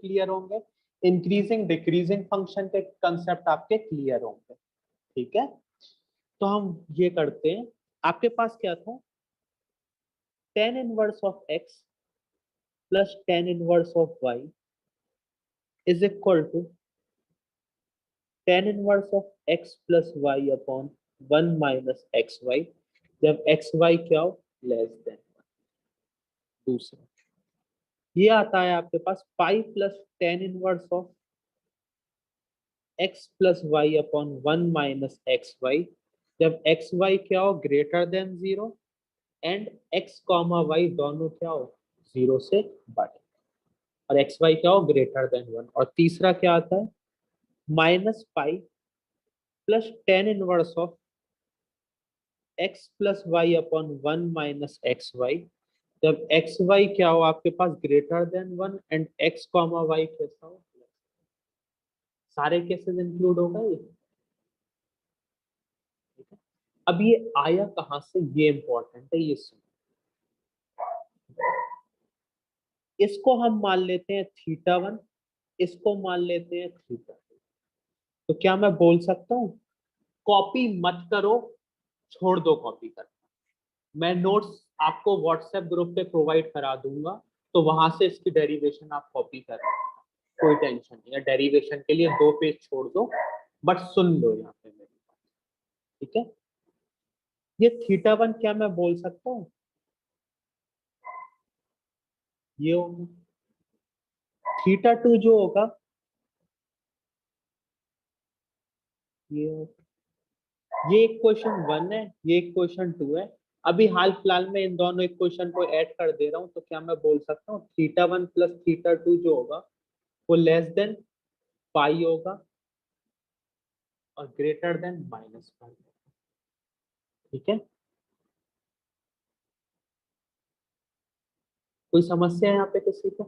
Clear होंगे, increasing decreasing function के concept आपके क्लियर होंगे। ठीक है, तो हम ये करते हैं। आपके पास क्या था, tan inverse of x plus tan inverse of y is equal to tan inverse of x plus y upon 1 minus x Y, जब एक्स वाई क्या हो, लेस देन। दूसरा ये आता है आपके पास pi plus tan inverse of x plus Y upon 1 minus x Y, जब एक्स वाई क्या हो, greater than 0 and x comma Y दोनों क्या हो, 0 से बड़े, और एक्स वाई क्या हो, ग्रेटर देन 1। और तीसरा क्या आता है, minus pi plus tan inverse of x plus Y upon 1 minus x Y, जब एक्स वाई क्या हो आपके पास, greater than 1 and x comma Y कैसा हो। सारे केसेस इंक्लूड होगा ये। ठीक है, अब ये आया कहां से, ये इंपॉर्टेंट है, ये सुनो। इसको हम मान लेते हैं थीटा 1, इसको मान लेते हैं थीटा 2। तो क्या मैं बोल सकता हूँ, कॉपी मत करो, छोड़ दो कॉपी करना, मैं नोट्स आपको व्हाट्सएप ग्रुप पे प्रोवाइड करा दूंगा, तो वहां से इसकी डेरिवेशन आप कॉपी कर लेना, कोई टेंशन नहीं है। डेरिवेशन के लिए 2 पेज छोड़ दो, बट सुन लो यहाँ पे मेरी बात। ठीक है, ये थीटा 1 क्या मैं बोल सकता हूँ, ये होगा। थीटा 2 जो होगा ये होगा। ये एक क्वेश्चन 1 है, ये एक क्वेश्चन 2 है। अभी हाल फिलहाल में इन दोनों इक्वेशन को ऐड कर दे रहा हूँ, तो क्या मैं बोल सकता हूँ थीटा 1 प्लस थीटा 2 जो होगा वो लेस देन पाई होगा और ग्रेटर देन माइनस पाई। ठीक है, कोई समस्या है यहाँ पे किसी को,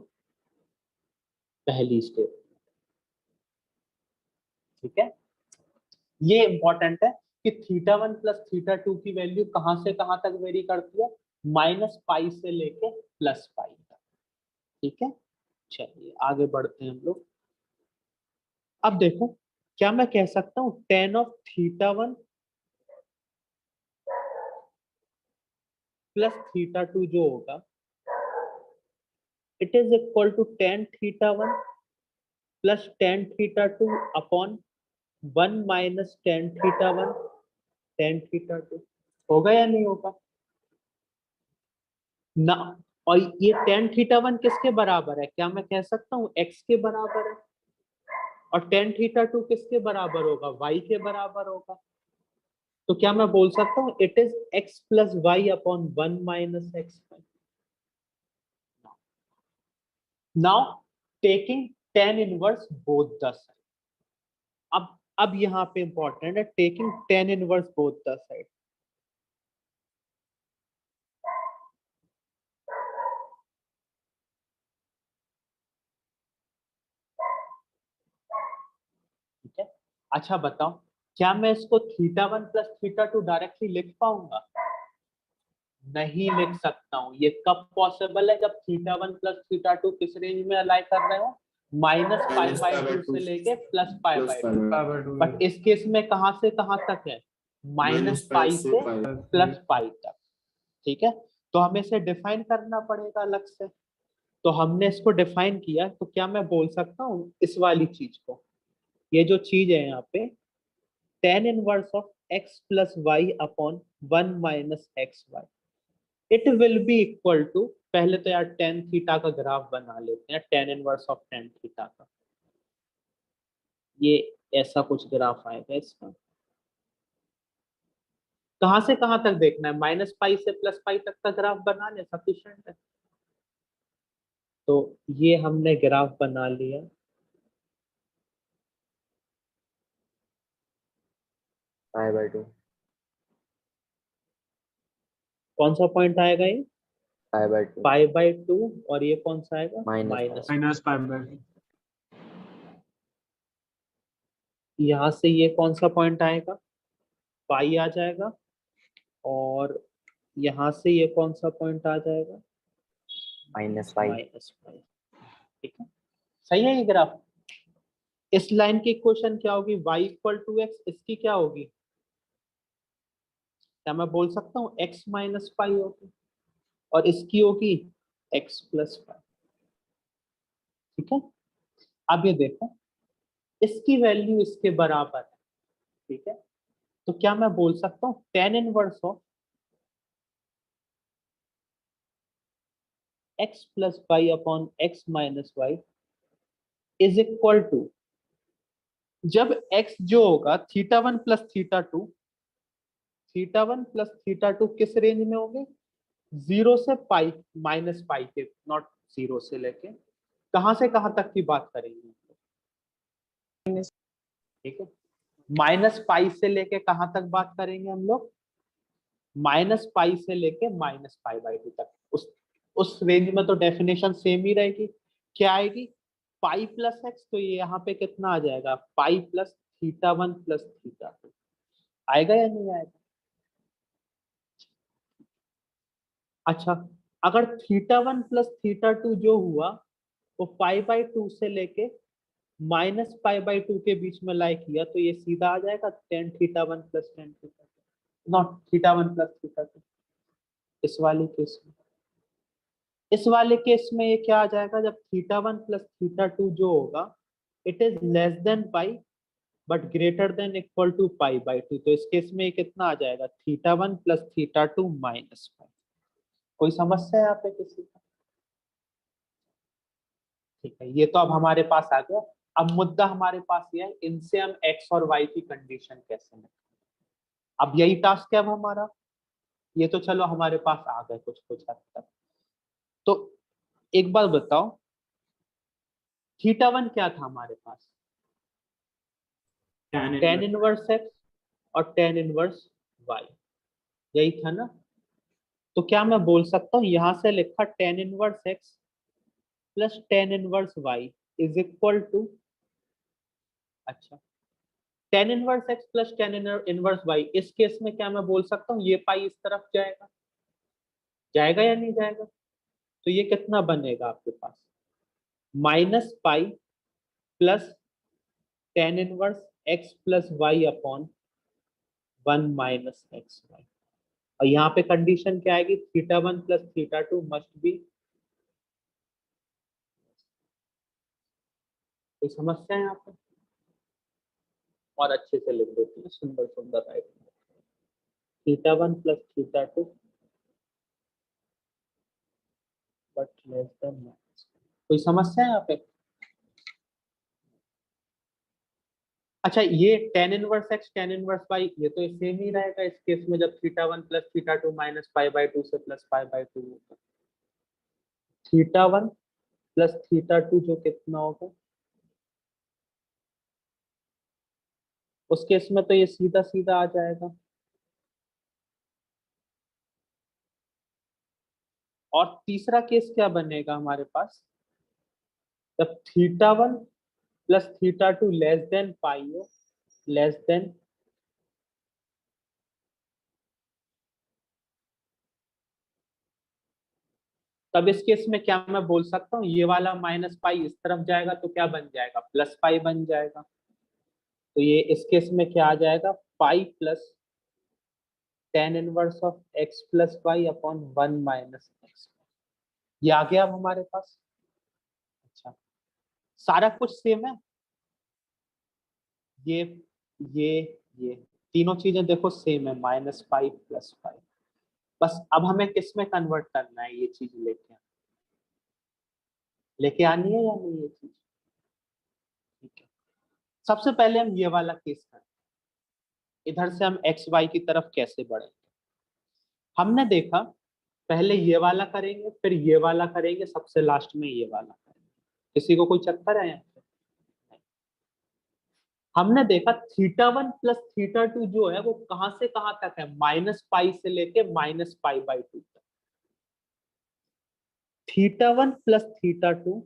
पहली स्टेप। ठीक है, ये इंपॉर्टेंट है कि थीटा 1 प्लस थीटा 2 की वैल्यू कहां से कहां तक वेरी करती है, माइनस पाई से लेके प्लस पाई तक। ठीक है, चलिए आगे बढ़ते हैं हम लोग। अब देखो, क्या मैं कह सकता हूं tan ऑफ थीटा 1 प्लस थीटा 2 जो होगा, it is equal to tan theta 1 plus tan थीटा 2 upon 1 minus tan theta 1 tan थीटा 2। होगा या नहीं होगा ना। और ये tan थीटा 1 किसके बराबर है, क्या मैं कह सकता हूँ x के बराबर है, और tan थीटा 2 किसके बराबर होगा, y के बराबर होगा। तो क्या मैं बोल सकता हूँ it is x plus Y upon 1 minus x y. Now taking tan inverse both the side. अब यहाँ पे इंपॉर्टेंट है taking tan inverse both the side. ठीक है, अच्छा बताओ, क्या मैं इसको थीटा 1 प्लस थीटा 2 डायरेक्टली लिख पाऊंगा, नहीं लिख सकता हूँ। ये कब पॉसिबल है, जब थीटा 1 प्लस थीटा 2 किस रेंज में अलाई कर रहे हो, माइनस पाई बाई 2 से लेके प्लस पाई बाई 2। बट इस केस में कहां से कहां तक है, माइनस पाई से प्लस पाई तक। ठीक है, तो हमें इसे डिफाइन करना पड़ेगा अलग से। तो हमने इसको डिफाइन किया, तो क्या मैं बोल सकता हूँ इस वाली चीज को, ये जो चीज है यहाँ पे tan inverse of x plus Y upon 1 minus x y, it will be equal to, पहले तो यार tan थीटा का ग्राफ बना लेते हैं, tan inverse of tan theta का, ये ऐसा कुछ ग्राफ आएगा इसका। कहां से कहां तक देखना है, माइनस पाई से प्लस पाई तक का ग्राफ बना ले, सफिशिएंट है। तो ये हमने ग्राफ बना लिया, पाई बाई 2, कौन सा पॉइंट आएगा ये, पाई बाई 2 पाई बाई 2, और ये कौन सा आएगा, माइनस माइनस पाई बाई 2। यहाँ से ये कौन सा पॉइंट आएगा, पाई आ जाएगा, और यहाँ से ये कौन सा पॉइंट आ जाएगा, माइनस पाई। Minus pi. ठीक है, सही है ये ग्राफ। इस लाइन की इक्वेशन क्या होगी, y इक्वल टू एक्स, इसकी क्या होगी, क्या मैं बोल सकता हूँ x माइनस पाई होगी, और इसकी होगी x प्लस पाई। ठीक है, अब ये देखो इसकी वैल्यू इसके बराबर है। ठीक है, तो क्या मैं बोल सकता हूँ tan inverse of x plus Y upon x minus y is equal to, जब x जो होगा theta one plus theta two, theta one plus theta two किस रेंज में होंगे, जीरो से पाई, माइनस पाई के, नॉट जीरो से लेके कहां से कहां तक की बात करेंगे। ठीक है, माइनस पाई से लेके कहां तक बात करेंगे हम लोग, माइनस पाई से लेके माइनस पाई बाई टू तक। उस रेंज में तो डेफिनेशन सेम ही रहेगी। क्या आएगी, पाई प्लस एक्स, तो ये यहाँ पे कितना आ जाएगा, pi plus theta one plus theta to. आएगा या नहीं आएगा। अच्छा, अगर theta one plus theta two जो हुआ वो पाई बाई टू से लेके माइनस पाई बाई टू के बीच में लाई किया, तो ये सीधा आ जाएगा tan theta one plus tan theta two, not theta one plus theta to. इस वाले केस में, इस वाले केस में ये क्या आ जाएगा, जब theta one plus theta two जो होगा it is less than pi but greater than equal to pi by two, तो इस केस में ये कितना आ जाएगा, theta one plus theta two minus pi. कोई समस्या है यहाँ पे किसी का। ठीक है, ये तो अब हमारे पास आ गया। अब मुद्दा हमारे पास ये है, इनसे हम एक्स और वाई की कंडीशन कैसे निकालें। अब यही टास्क है अब हमारा। ये तो चलो हमारे पास आ गए कुछ कुछ हद तक। तो एक बार बताओ, थीटा वन क्या था हमारे पास, टेन इनवर्स एक्स और टेन इनवर्स वाई, यही था ना। तो क्या मैं बोल सकता हूँ यहां से लिखा tan inverse X plus tan inverse Y is equal to, अच्छा tan inverse X plus tan inverse Y, इस केस में क्या मैं बोल सकता हूँ ये पाई इस तरफ जाएगा, जाएगा या नहीं जाएगा। तो ये कितना बनेगा आपके पास, minus pi plus tan inverse X plus Y upon one minus x Y. और यहाँ पे कंडीशन क्या आएगी, theta one plus theta two must be. कोई समस्या है यहाँ पे, और अच्छे से लिख देते हैं, सुंदर सुंदर right, theta one plus theta to but less than minus. कोई समस्या है यहाँ पे। अच्छा, ये ten inverse x tan inverse पाई ये तो सेम ही रहेगा इस केस में, जब theta one plus theta two minus pi by to से प्लस पाई बाई टू होगा। Theta one plus theta two जो कितना होगा, उस केस में तो ये सीधा सीधा आ जाएगा। और तीसरा केस क्या बनेगा हमारे पास, जब theta one plus theta two less than pi हो, लेस देन, तब इस केस में क्या मैं बोल सकता हूँ, ये वाला माइनस पाई इस तरफ जाएगा तो क्या बन जाएगा, प्लस पाई बन जाएगा। तो ये इस केस में क्या आ जाएगा, pi plus tan inverse of x plus Y upon one minus x. ये आ गया अब हमारे पास। अच्छा, सारा कुछ सेम है, ये ये ये तीनों चीजें देखो सेम है, माइनस पाई प्लस पाई। बस अब हमें किस में कन्वर्ट करना है, ये चीज लेके लेके आनी है या नहीं ये चीज। ठीक है, सबसे पहले हम ये वाला केस करें, इधर से हम एक्स वाई की तरफ कैसे बढ़ेंगे। हमने देखा पहले ये वाला करेंगे, फिर ये वाला करेंगे, सबसे लास्ट में ये वाला करेंगे। किसी को कोई चक्कर है यहाँ पे। हमने देखा theta one plus theta two जो है वो कहां से कहां तक है, माइनस पाई से लेके माइनस पाई बाई टू तक। Theta one plus theta to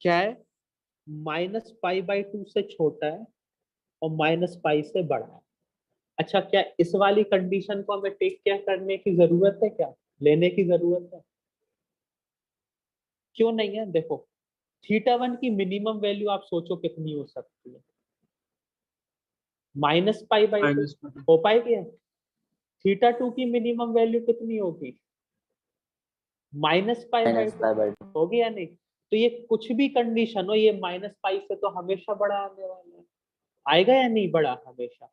क्या है, माइनस पाई बाई टू से छोटा है और माइनस पाई से बड़ा है। अच्छा, क्या इस वाली कंडीशन को हमें टेक केयर करने की जरूरत है, क्या लेने की जरूरत है। क्यों नहीं है? देखो थीटा 1 की मिनिमम वैल्यू आप सोचो कितनी हो सकती है? -π/2 हो पाएगी? थीटा 2 की मिनिमम वैल्यू कितनी होगी? -π/2 होगी या नहीं? तो ये कुछ भी कंडीशन हो, ये -π से तो हमेशा बड़ा आने वाला है, आएगा या नहीं बड़ा हमेशा?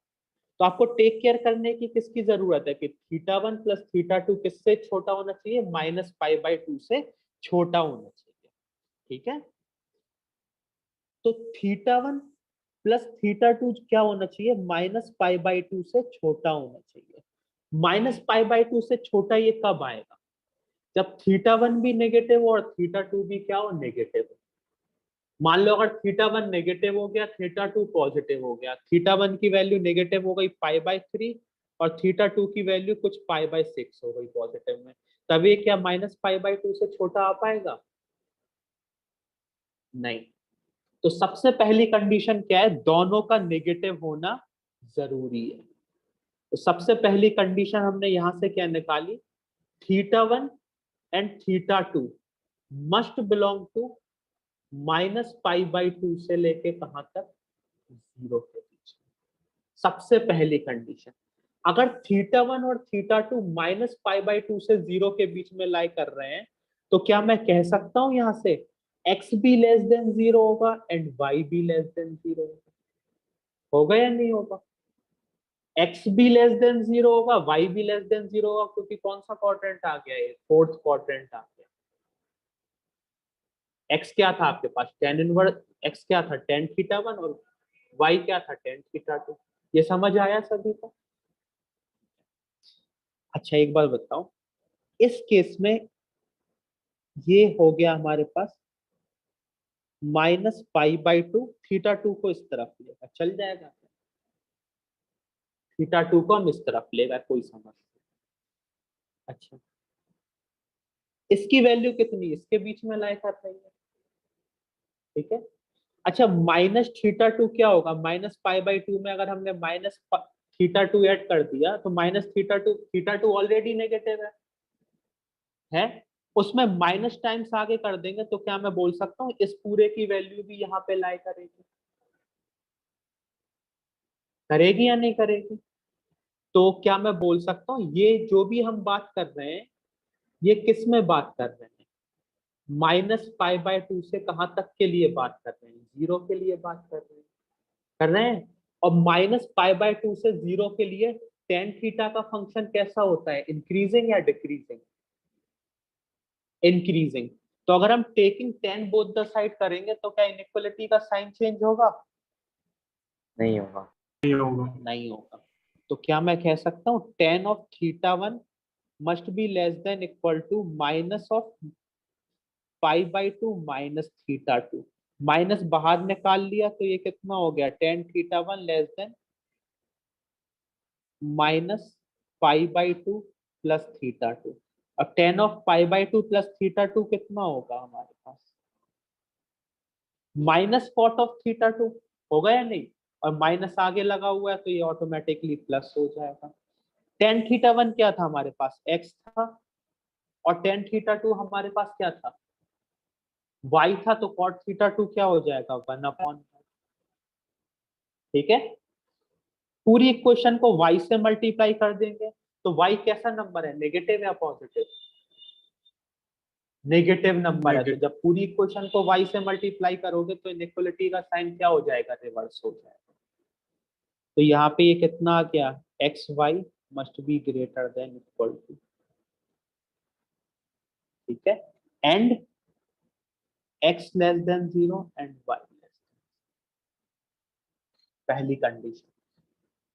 तो आपको टेक केयर करने की किसकी जरूरत है कि थीटा 1 प्लस थीटा 2 किससे छोटा होना चाहिए? -π/2 से छोटा होना चाहिए। ठीक है, तो थीटा 1 प्लस थीटा 2 क्या होना चाहिए? -π/2 से छोटा होना चाहिए। -π/2 से छोटा ये कब आएगा? जब थीटा 1 भी नेगेटिव हो और थीटा 2 भी क्या हो? नेगेटिव हो। मान लो अगर थीटा 1 नेगेटिव हो गया, थीटा 2 पॉजिटिव हो गया, थीटा 1 की वैल्यू नेगेटिव हो गई π/3 और थीटा 2 की वैल्यू कुछ π/6 हो गई पॉजिटिव में, तब ये क्या -π/2 से छोटा आ पाएगा? नहीं। तो सबसे पहली कंडीशन क्या है? दोनों का नेगेटिव होना जरूरी है। तो सबसे पहली कंडीशन हमने यहां से क्या निकाली? Theta 1 and theta 2 must belong to -π/2 से लेके कहां तक? 0 के बीच। सबसे पहली कंडीशन, अगर थीटा 1 और थीटा 2 -π/2 से 0 के बीच में लाई कर रहे हैं, तो क्या मैं कह सकता हूं यहां से x भी लेस देन 0 होगा एंड y भी लेस देन 0 होगा? होगा या नहीं होगा? x भी लेस देन 0 होगा, y भी लेस देन 0 होगा, क्योंकि कौन सा क्वाड्रेंट आ गया? ये फोर्थ क्वाड्रेंट आ गया। x क्या था आपके पास? tan इनवर्स x क्या था? tan थीटा 1 और y क्या था? tan थीटा 2। ये समझ आया सभी को? अच्छा एक बार बताओ, इस केस में ये हो गया हमारे पास -π/2, थीटा 2 को इस तरफ लेगा, चल जाएगा? थीटा 2 को हम इस तरफ लेगा, कोई समस्या? अच्छा, इसकी वैल्यू कितनी? इसके बीच में लाई कर रही है। ठीक है, अच्छा -θ2 क्या होगा? -π/2 में अगर हमने -θ2 ऐड कर दिया तो -θ2 ऑलरेडी नेगेटिव है, उसमें माइनस टाइम्स आगे कर देंगे तो क्या मैं बोल सकता हूँ इस पूरे की वैल्यू भी यहाँ पे लाई करेगी? करेगी या नहीं करेगी? तो क्या मैं बोल सकता हूँ ये जो भी हम बात कर रहे हैं, ये किस में बात कर रहे हैं? -π/2 से कहां तक के लिए बात कर रहे हैं? 0 के लिए बात कर रहे हैं। और -π/2 से 0 के लिए tan थीटा का फंक्शन कैसा होता है? इंक्रीजिंग या डिक्रीजिंग? इंक्रीजिंग। तो अगर हम taking tan both the side करेंगे तो क्या इनइक्वालिटी का साइन चेंज होगा? नहीं होगा। नहीं होगा। तो क्या मैं कह सकता हूँ tan of θ1 must be less than equal to minus of π/2 minus θ2। Minus बाहर निकाल लिया तो ये कितना हो गया? tan θ1 less than -π/2 plus θ2। अब tan ऑफ π/2 प्लस θ2 कितना होगा हमारे पास? -cot ऑफ θ2 होगा या नहीं? और माइनस आगे लगा हुआ है तो ये ऑटोमेटिकली प्लस हो जाएगा। tan θ1 क्या था हमारे पास? x था, और tan θ2 हमारे पास क्या था? y था, तो cot θ2 क्या हो जाएगा? 1/। ठीक है, पूरी इक्वेशन को y से मल्टीप्लाई कर देंगे तो y कैसा नंबर है? नेगेटिव या पॉजिटिव? नेगेटिव नंबर है। तो जब पूरी इक्वेशन को y से मल्टीप्लाई करोगे तो इनइक्वालिटी का साइन क्या हो जाएगा? रिवर्स हो जाएगा। तो यहाँ पे ये कितना आ गया? xy must be greater than equal to, ठीक है, and x less than 0 and y less. पहली कंडीशन।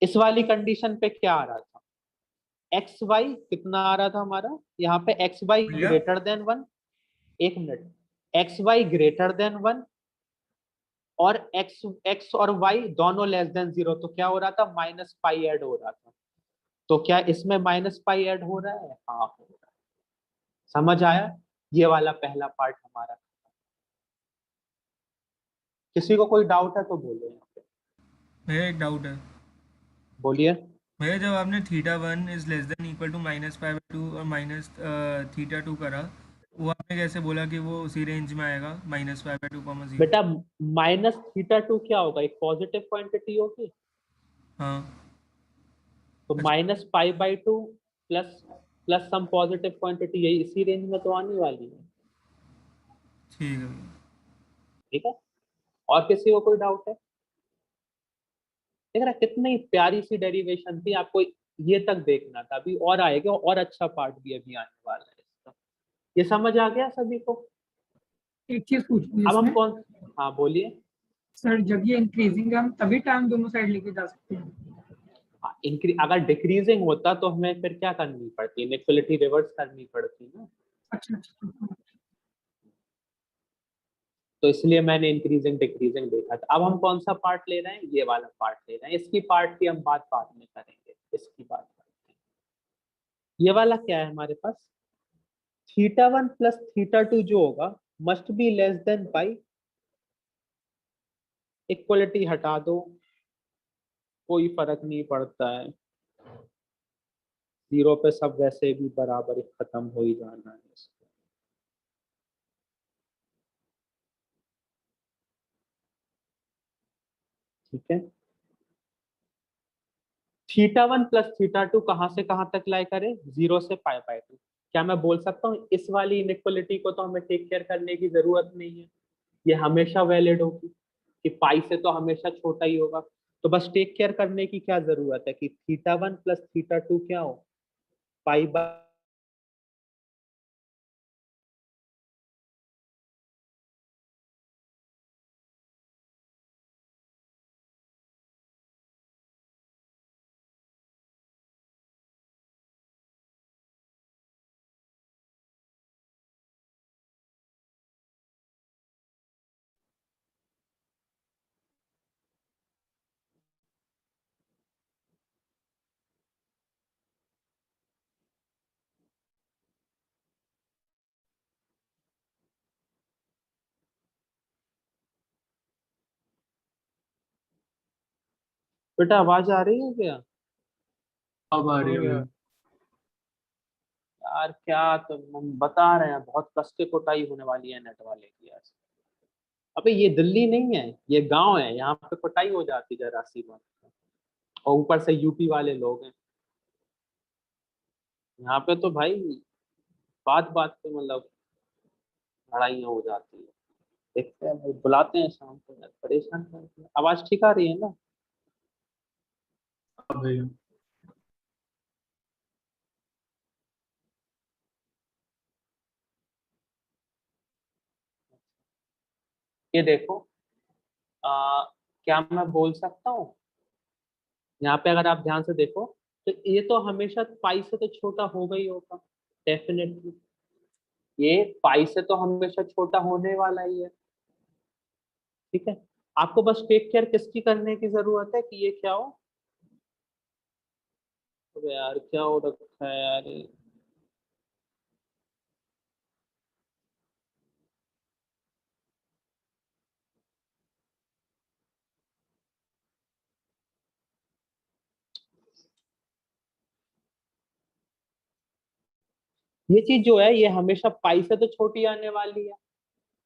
इस वाली कंडीशन पे क्या आ रहा था? एक्स वाई कितना आ रहा था हमारा? यहाँ पे एक्स वाई ग्रेटर देन 1, एक minute, x y greater than 1 और एक्स एक्स और वाई दोनों लेस देन 0, तो क्या हो रहा था? -π ऐड हो रहा था। तो क्या इसमें -π ऐड हो रहा है? हाँ हो रहा है। समझ आया? ये वाला पहला पार्ट हमारा। किसी को कोई डाउट है तो बोलो यहाँ पे। भैया एक डाउट है बोलिए। भैया, जब आपने θ1 is less than equal to -π/2 और -θ2 करा वो आपने कैसे बोला कि वो उसी रेंज में आएगा -π/2, 0? बेटा माइनस थीटा टू क्या होगा, एक पॉजिटिव क्वांटिटी होगी, हाँ तो अच्छा, -π/2 plus plus some positive quantity, यही इसी रेंज में तो आने वाली है। ठीक है भैया। ठीक है, और किसी को कोई डाउट है? देख रहा कितनी प्यारी सी डेरिवेशन थी, आपको ये तक देखना था, अभी और आएगा और अच्छा पार्ट भी अभी आने वाला है इसका। ये समझ आ गया सभी को? एक चीज पूछनी है अब हम इसमें कौन, हाँ बोलिए। सर, जब ये इंक्रीजिंग है हम तभी टाइम दोनों साइड लेके जा सकते हैं? अगर डिक्रीजिंग होता तो हमें फिर क्या करनी पड़ती, इनइक्वालिटी रिवर्स करनी पड़ती ना, अच्छा अच्छा। तो इसलिए मैंने इंक्रीजिंग डिक्रीजिंग देखा था। अब हम कौन सा पार्ट ले रहे हैं, ये वाला पार्ट ले रहे हैं, इसकी पार्ट की हम बात बाद में करेंगे, इसकी बात करते हैं। ये वाला क्या है हमारे पास, θ1 प्लस θ2 जो होगा must be less than pi, equality हटा दो, कोई फर्क नहीं पड़ता है, जीरो पे सब वैसे भी बराबर ही खत्म हो ही जाना है इसको। ठीक है, θ1 प्लस θ2 कहां से कहां तक लाई करें, 0 से π/2। क्या मैं बोल सकता हूँ इस वाली इनइक्वालिटी को तो हमें टेक केयर करने की जरूरत नहीं है, ये हमेशा वैलिड होगी कि पाई से तो हमेशा छोटा ही होगा, तो बस टेक केयर करने की क्या जरूरत है कि θ1 प्लस θ2 क्या हो, पाई बाय। बेटा आवाज आ रही है क्या? अब आ रही है भैया। यार क्या, तो हम बता रहे हैं बहुत कस के कुटाई होने वाली है नेट वाले की आज। अबे ये दिल्ली नहीं है, ये गांव है, यहाँ पे कुटाई हो जाती जरा सी बात, और ऊपर से यूपी वाले लोग हैं यहाँ पे, तो भाई बात बात पे मतलब लड़ाइयाँ हो जाती है। देखते हैं भाई, बुलाते हैं शाम को यार, परेशान करते हैं। आवाज ठीक आ रही है ना? अब भैया ये देखो, क्या मैं बोल सकता हूँ, यहाँ पे अगर आप ध्यान से देखो तो ये तो हमेशा पाई से तो छोटा होगा ही होगा, डेफिनेटली ये पाई से तो हमेशा छोटा होने वाला ही है। ठीक है, आपको बस टेक केयर किसकी करने की जरूरत है कि ये क्या हो, अबे यार क्या हो रखा है यार ये चीज जो है ये हमेशा पाई से तो छोटी आने वाली है।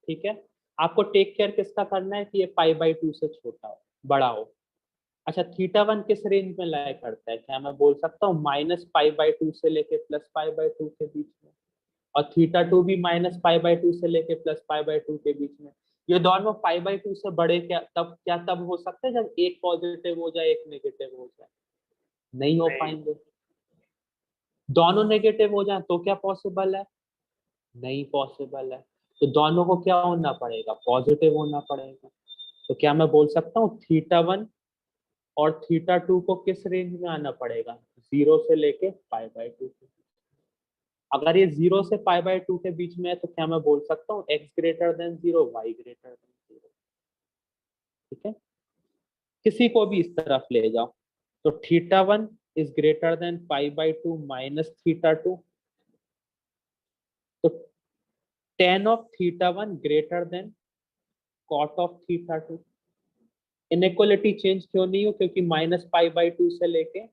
ठीक है, आपको टेक केयर किसका करना है कि ये π/2 से छोटा हो, बड़ा हो। अच्छा θ1 किस रेंज में लाया करता है, क्या मैं बोल सकता हूँ -π/2 से लेके +π/2 के बीच में, और θ2 भी -π/2 से लेके +π/2 के बीच में। ये दोनों π/2 से बड़े क्या तब हो सकते हैं जब एक पॉजिटिव हो जाए एक नेगेटिव हो जाए, नहीं हो पाएंगे। दोनों नेगेटिव हो जाए तो क्या पॉसिबल है, नहीं पॉसिबल है। तो दोनों को क्या होना पड़ेगा, पॉजिटिव होना पड़ेगा। तो क्या मैं बोल सकता हूँ θ1 और θ2 को किस रेंज में आना पड़ेगा, 0 से लेके π/2 के। अगर ये 0 से π/2 के बीच में है तो क्या मैं बोल सकता हूँ x greater than 0, y greater than 0। ठीक है, किसी को भी इस तरफ ले जाओ, तो θ1 इज ग्रेटर देन π/2 माइनस θ2, तो tan of θ1 greater than cot of θ2। Inequality change क्यों नहीं हो, क्योंकि -π/2 से लेके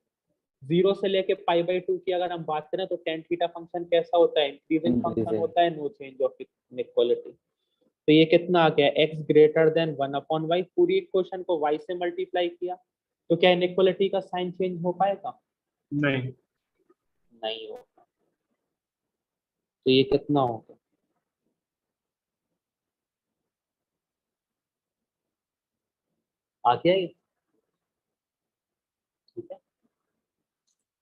0 से लेके π/2 की अगर हम बात करें तो tan थीटा फंक्शन कैसा होता है, इंक्रीजिंग फंक्शन Increasing. होता है, नो चेंज ऑफ इनइक्वालिटी। तो ये कितना आ गया, x ग्रेटर देन 1/y, पूरी इक्वेशन को y से मल्टीप्लाई किया, तो क्या इनइक्वालिटी का साइन चेंज हो पाएगा? नहीं। नहीं होगा। तो ये कितना होगा, आ गया ये? ठीक है।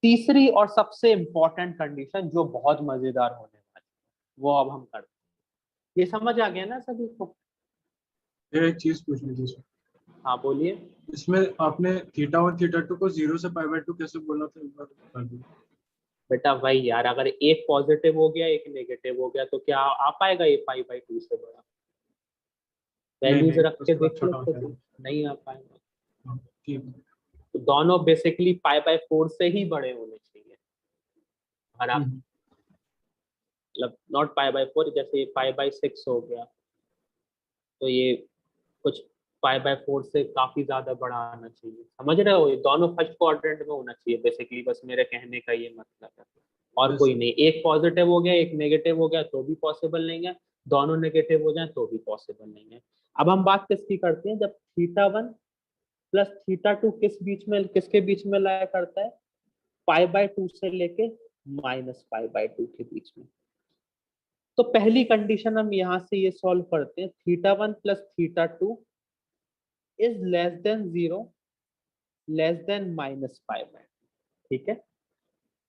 तीसरी और सबसे इंपॉर्टेंट कंडीशन जो बहुत मजेदार होने वाली है वो अब हम करते हैं। ये समझ आ गया ना सभी को? ये एक चीज पूछनी थी इसमें। हाँ बोलिए। इसमें आपने θ1 θ2 को 0 से π/2 कैसे बोला था, एक बार बता दीजिए। बेटा वही यार, अगर एक पॉजिटिव हो गया एक नेगेटिव हो गया तो क्या आ पाएगा ये π/2 से बड़ा? वैल्यूज नहीं, रख के उसके बाद देख लो छोटा हो खुद, जाएगा। नहीं आ पाएगा। हाँ, ठीक है। तो दोनों बेसिकली π/4 से ही बड़े होने चाहिए। अगर आप मतलब नॉट π/4, जैसे π/6 हो गया तो ये कुछ π/4 से काफी ज्यादा बड़ा आना चाहिए। समझ रहे हो, ये दोनों फर्स्ट क्वाड्रेंट में होना चाहिए बेसिकली, बस मेरे कहने का ये मतलब है, और कोई नहीं। एक पॉजिटिव हो गया एक नेगेटिव हो गया तो भी पॉसिबल नहीं है, दोनों नेगेटिव हो जाए तो भी पॉसिबल नहीं है। अब हम बात किसकी करते हैं, जब θ1 प्लस θ2 किसके बीच में लाया करता है, π/2 से लेके -π/2 के बीच में। तो पहली कंडीशन हम यहां से ये सॉल्व करते हैं, θ1 प्लस θ2 is less than 0 less than -π/2। ठीक है,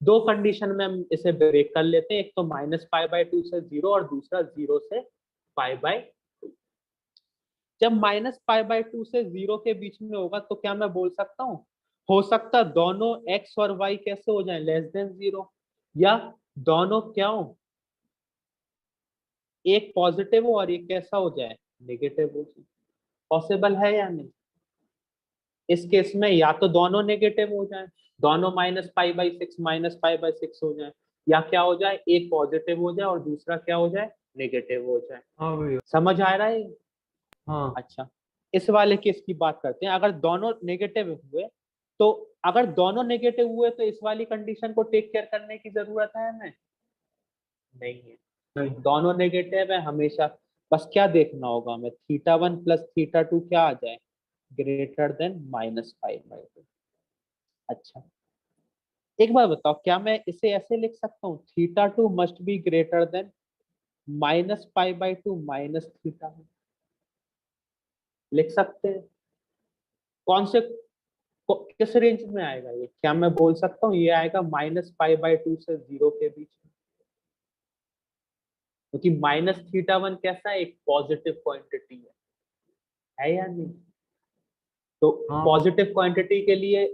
दो कंडीशन में हम इसे ब्रेक कर लेते हैं, एक तो -π/2 से 0 और दूसरा 0 से π/2। जब -π/2 से 0 के बीच में होगा तो क्या मैं बोल सकता हूँ, हो सकता दोनों x और y कैसे हो जाए, लेस देन 0, या दोनों क्या हो, एक पॉजिटिव हो और एक कैसा हो जाए, नेगेटिव हो जाए। पॉसिबल है या नहीं? इस केस में या तो दोनों नेगेटिव हो जाए, दोनों -π/6 हो जाए, या क्या हो जाए, एक पॉजिटिव हो जाए और दूसरा क्या हो जाए, नेगेटिव हो जाए। हाँ भैया। समझ आ रहा है? हाँ। अच्छा, इस वाले केस की बात करते हैं। अगर दोनों नेगेटिव हुए तो इस वाली कंडीशन को टेक केयर करने की जरूरत है हमें? नहीं है। नहीं। दोनों नेगेटिव है हमेशा, बस क्या देखना होगा हमें, θ1 प्लस θ2 क्या आ जाए, ग्रेटर देन -π/2। अच्छा, एक बार बताओ, क्या मैं इसे ऐसे लिख सकता हूँ, θ2 must be greater than -π/2 minus θ1? लिख सकते हैं? कौन से किस रेंज में आएगा ये, क्या मैं बोल सकता हूँ ये आएगा -π/2 से 0 के बीच में? क्योंकि -θ1 कैसा है, एक पॉजिटिव क्वांटिटी है या नहीं? तो हाँ। पॉजिटिव क्वांटिटी के लिए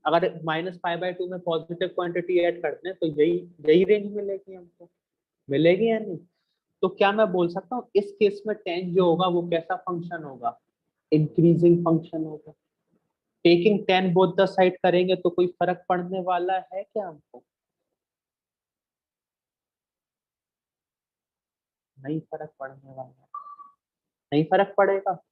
अगर -π/2 में पॉजिटिव क्वांटिटी ऐड करते हैं तो यही यही रेंज मिलेगी हमको, मिलेगी या नहीं? तो क्या मैं बोल सकता हूँ इस केस में tan जो होगा वो कैसा फंक्शन होगा, इंक्रीजिंग फंक्शन होगा। Taking tan both the side करेंगे तो कोई फर्क पड़ने वाला है क्या हमको? नहीं फर्क पड़ने वाला है, नहीं फर्क पड़ेगा।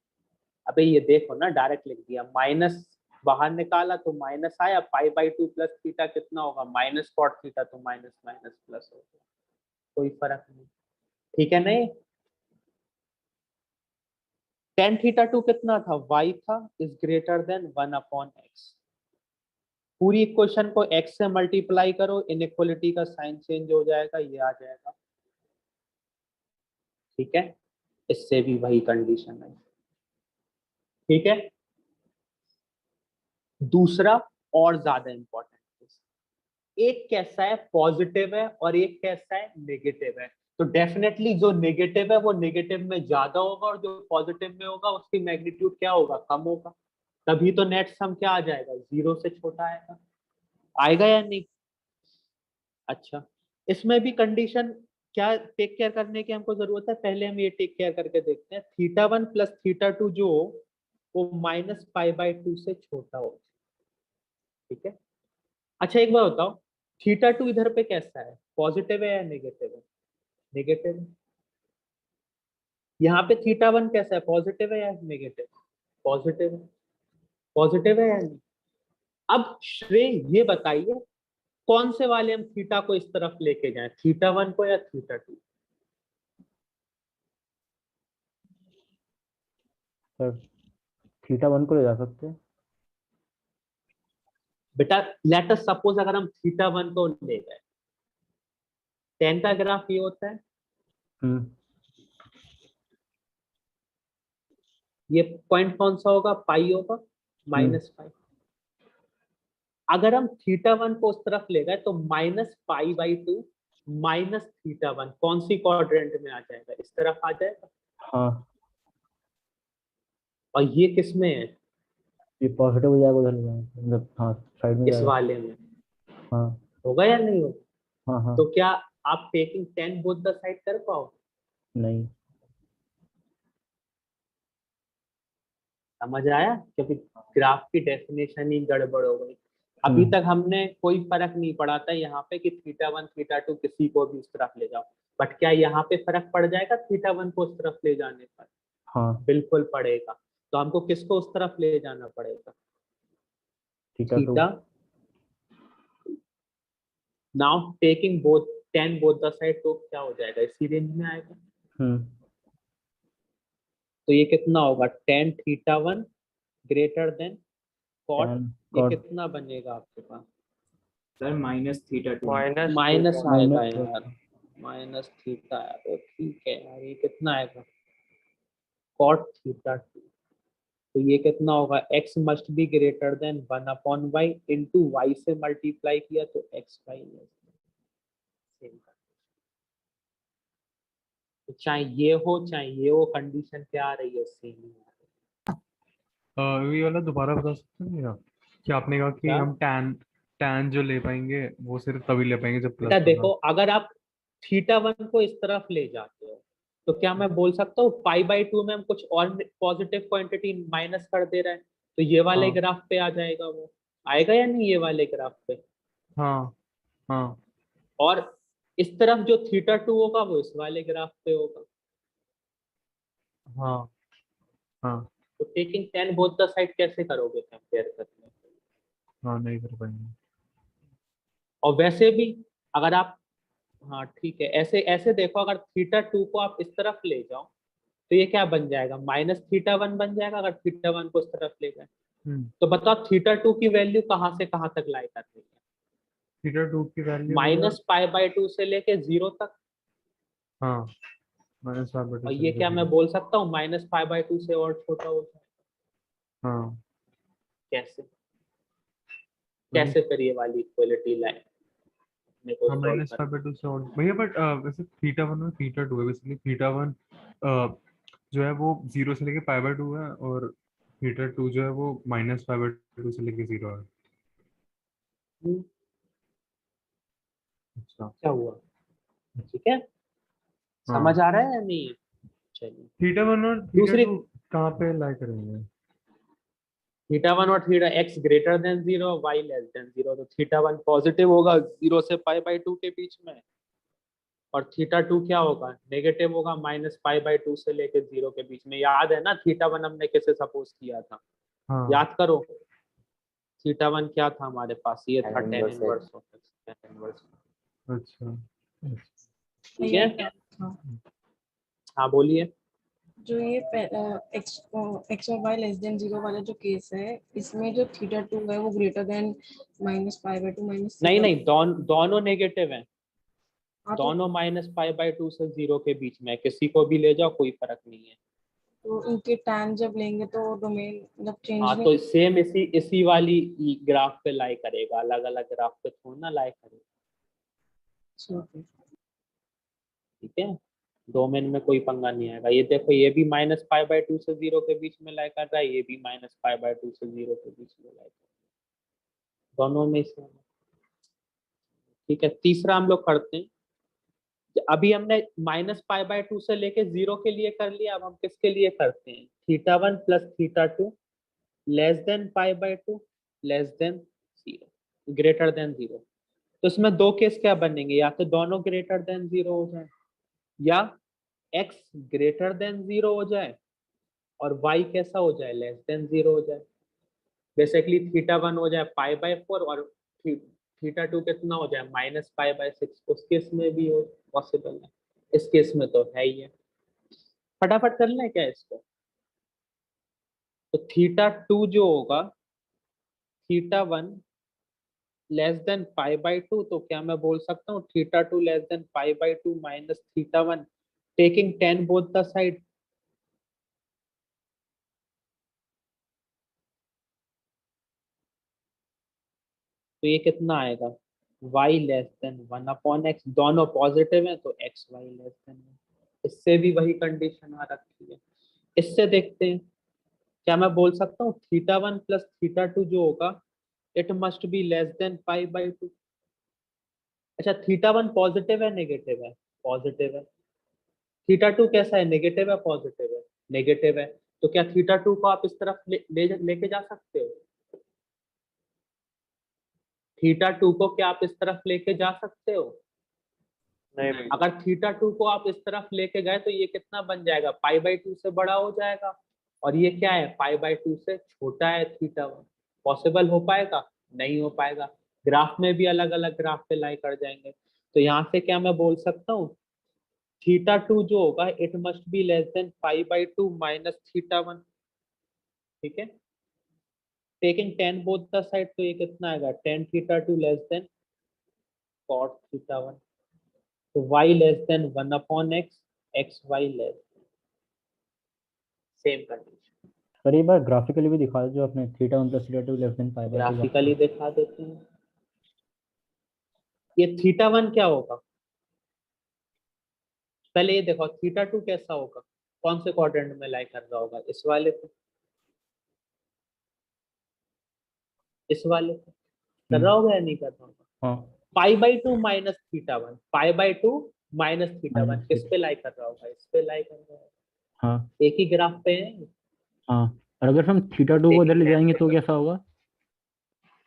अबे ये देखो ना, डायरेक्ट लिख दिया, माइनस बाहर निकाला तो माइनस आया, π/2 प्लस थीटा कितना होगा, -cot थीटा, तो माइनस माइनस प्लस हो गया, कोई फर्क नहीं। ठीक है नहीं? tan θ2 कितना था, y था, इज ग्रेटर देन 1/x। पूरी इक्वेशन को x से मल्टीप्लाई करो, इनइक्वालिटी का साइन चेंज हो जाएगा, ये आ जाएगा। ठीक है, इससे भी वही कंडीशन है। ठीक है, दूसरा और ज्यादा इंपॉर्टेंट, एक कैसा है, पॉजिटिव है और एक कैसा है, नेगेटिव है। तो डेफिनेटली जो नेगेटिव है वो नेगेटिव में ज्यादा होगा और जो पॉजिटिव में होगा उसकी मैग्नीट्यूड क्या होगा, कम होगा। तभी तो नेट सम क्या आ जाएगा, 0 से छोटा आएगा। आएगा या नहीं? अच्छा, इसमें भी कंडीशन क्या टेक केयर करने की हमको जरूरत है, पहले हम ये टेक केयर करके देखते हैं, θ1 प्लस θ2 जो वो -π/2 से छोटा हो। ठीक है, अच्छा एक बार बताओ, θ2 इधर पे कैसा है, पॉजिटिव है या नेगेटिव है? नेगेटिव है। यहाँ पे θ1 कैसा है, पॉजिटिव है या नेगेटिव? पॉजिटिव है। पॉजिटिव है या नहीं? अब श्रेय ये बताइए कौन से वाले हम थीटा को इस तरफ लेके जाएं, थीटा 1 को या थीटा 2? सर थीटा 1 को ले जा सकते हैं। बेटा लेट अस सपोज अगर हम थीटा 1 को ले गए, tan का ग्राफ ये होता है, हम्म ये पॉइंट कौन सा होगा, पाई होगा, -पाई। अगर हम थीटा 1 को उस तरफ ले गए तो -पाई/2 माइनस थीटा 1 कौन सी क्वाड्रेंट में आ जाएगा, इस तरफ आ जाएगा। हाँ, और ये किस में है, ये पॉजिटिव हो जाएगा, उधर ले जाएंगे, मतलब हाँ साइड में इस जाएगा। वाले में हाँ होगा या नहीं होगा? हाँ हाँ। तो क्या आप टेकिंग 10 बोथ द साइड कर पाओ? नहीं। समझ आया, क्योंकि ग्राफ की डेफिनेशन ही गड़बड़ हो गई। अभी तक हमने कोई फर्क नहीं पड़ा था यहाँ पे कि थीटा 1 थीटा 2 किसी को भी उस तरफ ले जाओ, बट क्या यहाँ पे फर्क पड़ जाएगा थीटा 1 को उस तरफ ले जाने पर? हाँ, बिल्कुल पड़ेगा। तो हमको किसको उस तरफ ले जाना पड़ेगा, theta 2। Theta. Now taking both 10 both the side, तो क्या हो जाएगा, इसी रेंज में आएगा। तो ये कितना होगा, tan theta 1 greater than cot, ये कितना बनेगा आपके पास? सर -θ2 माइनस आएगा यार, माइनस थीटा है तो ठीक है यार, ये कितना आएगा, कॉट थीटा 2। तो ये कितना होगा, x must be greater than 1/y into y से मल्टीप्लाई किया तो x/y सेम। तो चाहे ये हो कंडीशन क्या आ रही है, सेम ही आ रही है। ये वाला दोबारा बता सकते हैं मेरा, कि आपने कहा कि क्या? हम टैन जो ले पाएंगे वो सिर्फ तभी ले पाएंगे जब बेटा प्लस देखो, अगर आप थीटा 1 को इस तरफ ले जाते हो तो क्या मैं बोल सकता हूँ पाई/2 में हम कुछ और पॉजिटिव क्वांटिटी माइनस कर दे रहे हैं, तो ये वाले हाँ ग्राफ पे आ जाएगा, वो आएगा या नहीं ये वाले ग्राफ पे? हाँ हाँ और इस तरफ जो थीटा 2 होगा वो इस वाले ग्राफ पे होगा। हाँ हाँ तो टेकिंग 10 बोथ द साइड कैसे करोगे कंपेयर करने? हाँ, नहीं कर पाएंगे। और वैसे भी अगर आप, हाँ ठीक है, ऐसे ऐसे देखो, अगर थीटा 2 को आप इस तरफ ले जाओ तो ये क्या बन जाएगा, -θ1 बन जाएगा अगर थीटा 1 को इस तरफ ले गए। तो बताओ थीटा 2 की वैल्यू कहाँ से कहाँ तक लाई कर रही है, θ2 की वैल्यू -π/2 से लेके 0 तक। हाँ -π/2 और से ये क्या लेकर मैं 0। बोल सकता हूँ -π/2 से और छोटा हो जाए? हाँ कैसे वही। कैसे फिर ये वाली इक्वलिटी लाइन अपने को हाँ सॉल्व करना? -π/2 से और भैया, बट वैसे θ1 और θ2 है, बेसिकली θ1 जो है वो 0 से लेके π/2 है, और θ2 जो है वो -π/2 से लेके 0 है। अच्छा, क्या हुआ, ठीक है, समझ आ रहा है या नहीं है? चलिए θ1 और दूसरी, θ2 कहाँ पे लाई करेंगे? थीटा 1 और theta x greater than 0, y less than 0। तो थीटा 1 पॉजिटिव होगा 0 से π/2 के बीच में, और थीटा 2 क्या होगा, नेगेटिव होगा -π/2 से लेके 0 के बीच में। याद है ना थीटा 1 हमने कैसे सपोज किया था, हाँ याद करो। थीटा 1 क्या था हमारे पास, ये था tan Tan inverse of x, tan inverse. अच्छा। ठीक है, हाँ, हाँ बोलिए। जो ये एक्स और वाई लेस देन 0 वाला जो केस है, इसमें जो थीटा 2 है वो ग्रेटर देन -π/2 माइनस नहीं दोनों नेगेटिव हैं, हाँ, दोनों -π/2 से 0 के बीच में, किसी को भी ले जाओ कोई फर्क नहीं है। तो इनके टैन जब लेंगे तो डोमेन मतलब चेंज हाँ नहीं। तो सेम इसी वाली ग्राफ पे लाई करेगा, अलग अलग ग्राफ पे थोड़ा ना लाई करेगा। ठीक है, डोमेन में कोई पंगा नहीं आएगा। ये देखो, ये भी -π/2 से 0 के बीच में लाई कर रहा है, ये भी -π/2 से 0 के बीच में लाई कर रहा है, दोनों में से। ठीक है, तीसरा हम लोग करते हैं। अभी हमने -π/2 से लेके 0 के लिए कर लिया, अब हम किसके लिए करते हैं, theta 1 plus theta 2 less than π/2 less than 0 greater than 0। तो इसमें दो केस क्या बनेंगे, या तो दोनों ग्रेटर देन 0 हो जाए, या x ग्रेटर देन 0 हो जाए और y कैसा हो जाए, लेस देन 0 हो जाए। बेसिकली θ1 हो जाए π/4 और θ2 कितना हो जाए -π/6। उस केस में भी हो पॉसिबल है, इस केस में तो है ही है। फटाफट कर लें क्या इसको? तो θ2 जो होगा θ1 लेस देन π/2, तो क्या मैं बोल सकता हूँ θ2 less than π/2 minus θ1 taking 10 both the side. तो ये कितना आएगा y लेस देन 1/x, दोनों पॉजिटिव हैं तो x y लेस देन 1। इससे भी वही कंडीशन आ रखी है। इससे देखते हैं क्या मैं बोल सकता हूँ θ1 प्लस θ2 जो होगा it must be less than π/2। अच्छा θ1 पॉजिटिव है नेगेटिव है? पॉजिटिव है। θ2 कैसा है, नेगेटिव है पॉजिटिव है? नेगेटिव है। तो क्या θ2 को आप इस तरफ लेके जा सकते हो? θ2 को क्या आप इस तरफ लेके जा सकते हो? नहीं भैया। अगर θ2 को आप इस तरफ लेके गए तो ये कितना बन जाएगा, π/2 से बड़ा हो जाएगा। और ये क्या है, π/2 से छोटा है θ1। पॉसिबल हो पाएगा? नहीं हो पाएगा। ग्राफ में भी अलग अलग ग्राफ पे लाई कर जाएंगे। तो यहाँ से क्या मैं बोल सकता हूँ θ2 जो होगा it must be less than π/2 minus θ1। ठीक है, टेकिंग 10 बोथ द साइड, तो ये कितना आएगा tan θ2 लेस देन cot θ1। तो y less than 1/x, x y less same condition. पर एक बार ग्राफिकली भी दिखा दो जो अपने θ1 प्लस θ2 लेस देन π/2। ग्राफिकली दिखा देते हैं। ये θ1 क्या होगा, पहले ये देखो θ2 कैसा होगा, कौन से क्वाड्रेंट में लाई कर रहा होगा, इस वाले पे, इस वाले पे कर रहा होगा या नहीं कर रहा होगा? हाँ π/2 माइनस θ1, π/2 माइनस θ1 किस पे लाई कर रहा होगा, इस पे लाई कर रहा होगा। हाँ एक ही ग्राफ पे है। हाँ। और अगर हम θ2 को उधर ले जाएंगे तो कैसा होगा?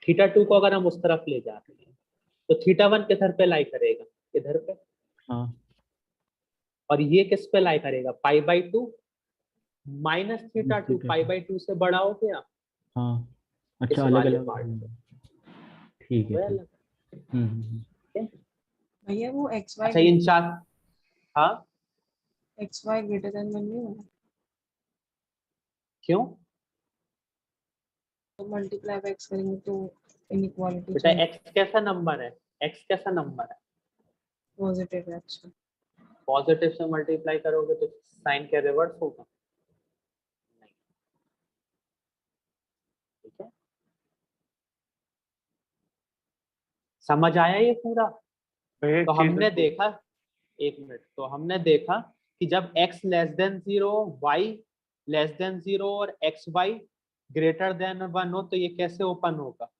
θ2 को अगर हम उस तरफ ले जाते हैं तो θ1 किधर पे लाई करेगा, इधर पे। हाँ और ये किस पे लाई करेगा, π/2 माइनस θ2, π/2 से बड़ा हो गया। हाँ इस अच्छा, अलग वाले अलग। पार्ट ठीक है में ठीक। अलग। भैया वो एक्स वाई अच्छा इन चार, हाँ एक्स वाई ग्रेटर देन 1 नहीं होगा क्यों तो मल्टीप्लाई बाय एक्स करेंगे तो इनइक्वालिटी बेटा, x कैसा नंबर है, x कैसा नंबर है, पॉजिटिव है। अच्छा पॉजिटिव से मल्टीप्लाई करोगे तो साइन क्या रिवर्स होगा, नहीं। ठीक है, समझ आया ये पूरा? भैया एक तो चीज हमने देखा, एक मिनट, तो हमने देखा कि जब x less than 0, y less than 0 और एक्स वाई ग्रेटर देन 1 हो तो ये कैसे ओपन होगा,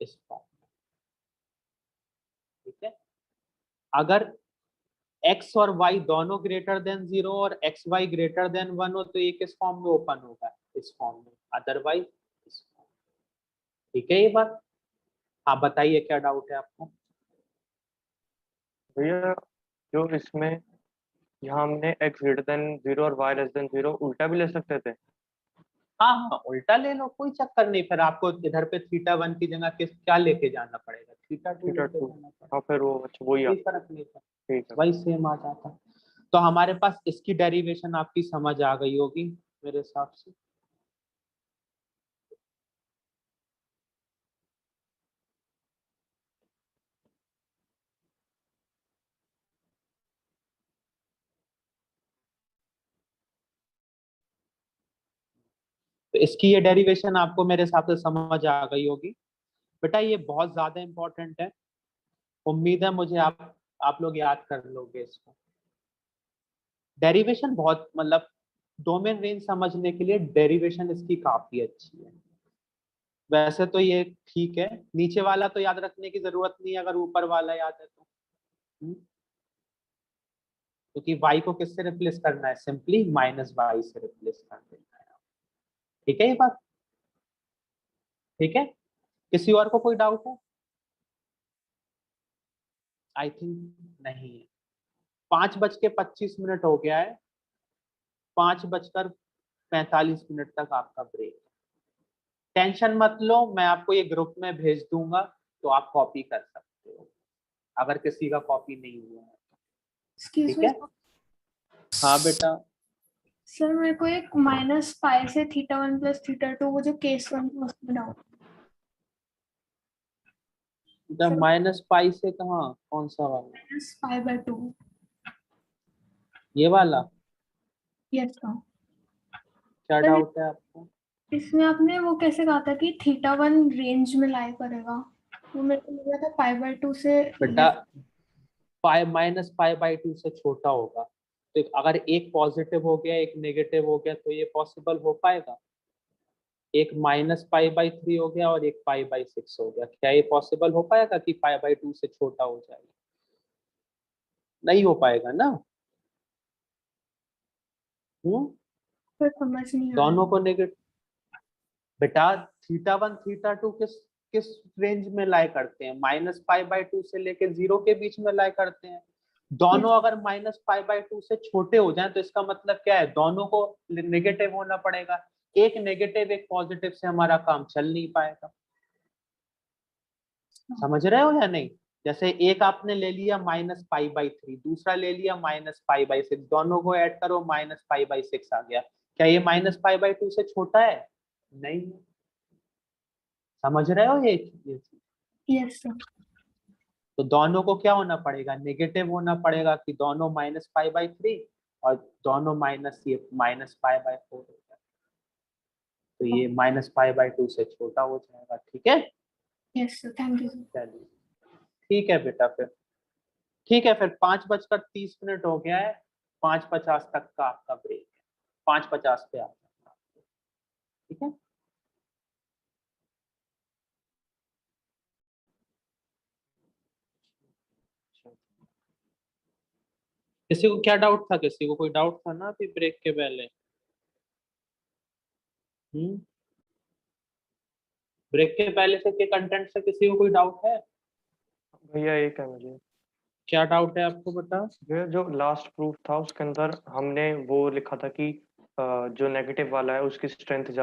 इस फॉर्म में। ठीक है, अगर x और y दोनों ग्रेटर देन 0 और एक्स वाई ग्रेटर देन 1 हो तो ये किस फॉर्म में ओपन होगा, इस फॉर्म में, अदरवाइज इस फॉर्म। ठीक है ये बात? आप बताइए क्या डाउट है आपको? भैया जो इसमें यहाँ हमने x ग्रेटर देन 0 और y लेस देन 0 उल्टा भी ले सकते थे। हाँ हाँ उल्टा ले लो, कोई चक्कर नहीं। फिर आपको इधर पे θ1 की जगह किस क्या लेके जाना पड़ेगा, θ2 लेके θ2 जाना पड़ेगा। हाँ फिर वो अच्छा वही कोई फर्क नहीं था, ठीक है। वही सेम आ जाता। तो हमारे पास इसकी डेरिवेशन आपकी समझ आ गई होगी मेरे हिसाब से। तो इसकी ये डेरिवेशन आपको मेरे हिसाब से समझ आ गई होगी। बेटा ये बहुत ज्यादा इंपॉर्टेंट है, उम्मीद है मुझे आप लोग याद कर लोगे इसको। डेरिवेशन बहुत, मतलब डोमेन रेंज समझने के लिए डेरिवेशन इसकी काफी अच्छी है। वैसे तो ये ठीक है, नीचे वाला तो याद रखने की जरूरत नहीं है, अगर ऊपर वाला याद है तो। क्योंकि y को किससे रिप्लेस करना है, सिंपली माइनस वाई से रिप्लेस कर देना है। ठीक है ये बात? ठीक है, किसी और को कोई डाउट है? आई थिंक नहीं है। 5:25 हो गया है, 5:45 तक आपका ब्रेक। टेंशन मत लो, मैं आपको ये ग्रुप में भेज दूंगा, तो आप कॉपी कर सकते हो अगर किसी का कॉपी नहीं हुआ है। एक्सक्यूज ठीक मी है, हाँ बेटा। सर, मेरे को एक माइनस पाई से थीटा 1 प्लस थीटा 2 वो जो केस 1 था उसमें डाउट। जब माइनस पाई से कहाँ, कौन सा वाला? माइनस पाई/2। ये वाला? Yes sir. क्या डाउट है आपको? इसमें आपने वो कैसे कहा था कि थीटा 1 रेंज में लाई करेगा, वो मेरे को लग रहा था पाई/2 से बेटा पाई माइनस पाई/2 से छोटा होगा, तो अगर एक पॉजिटिव हो गया एक नेगेटिव हो गया तो ये पॉसिबल हो पाएगा? एक -पाई/3 हो गया और एक पाई/6 हो गया, क्या ये पॉसिबल हो पाएगा कि पाई/2 से छोटा हो जाएगा? नहीं हो पाएगा ना। फिर समझ नहीं आ दोनों रहा। को नेगेटिव। बेटा थीटा 1 थीटा 2 किस किस रेंज में लाई करते हैं? -पाई/2 से लेके 0 के बीच में लाई करते हैं। दोनों अगर -पाई/2 से छोटे हो जाएं तो इसका मतलब क्या है? दोनों को नेगेटिव होना पड़ेगा। एक नेगेटिव एक पॉजिटिव से हमारा काम चल नहीं पाएगा। समझ रहे हो या नहीं? जैसे एक आपने ले लिया -पाई/3, दूसरा ले लिया -पाई/6, दोनों को ऐड करो -पाई/6 आ गया। क्या ये -पाई/2 से छोटा है? नहीं। समझ रहे हो ये चीज? Yes sir. तो दोनों को क्या होना पड़ेगा? नेगेटिव होना पड़ेगा कि दोनों -पाई/3 और दोनों -पाई/4 हो जाएगा, तो ये -पाई/2 से छोटा हो जाएगा। ठीक है, yes sir, thank you sir. चलिए ठीक है बेटा। फिर ठीक है, फिर 5:30 हो गया है, 5:50 तक का आपका ब्रेक है, 5:50 पे आ जाना। ठीक है, किसी को क्या डाउट था? किसी को कोई डाउट था ना अभी ब्रेक के पहले? ब्रेक के पहले से के कंटेंट से किसी को कोई डाउट है? भैया एक है मुझे। क्या डाउट है आपको बेटा? जो लास्ट प्रूफ था उसके अंदर हमने वो लिखा था कि जो नेगेटिव वाला है उसकी स्ट्रेंथ ज्यादा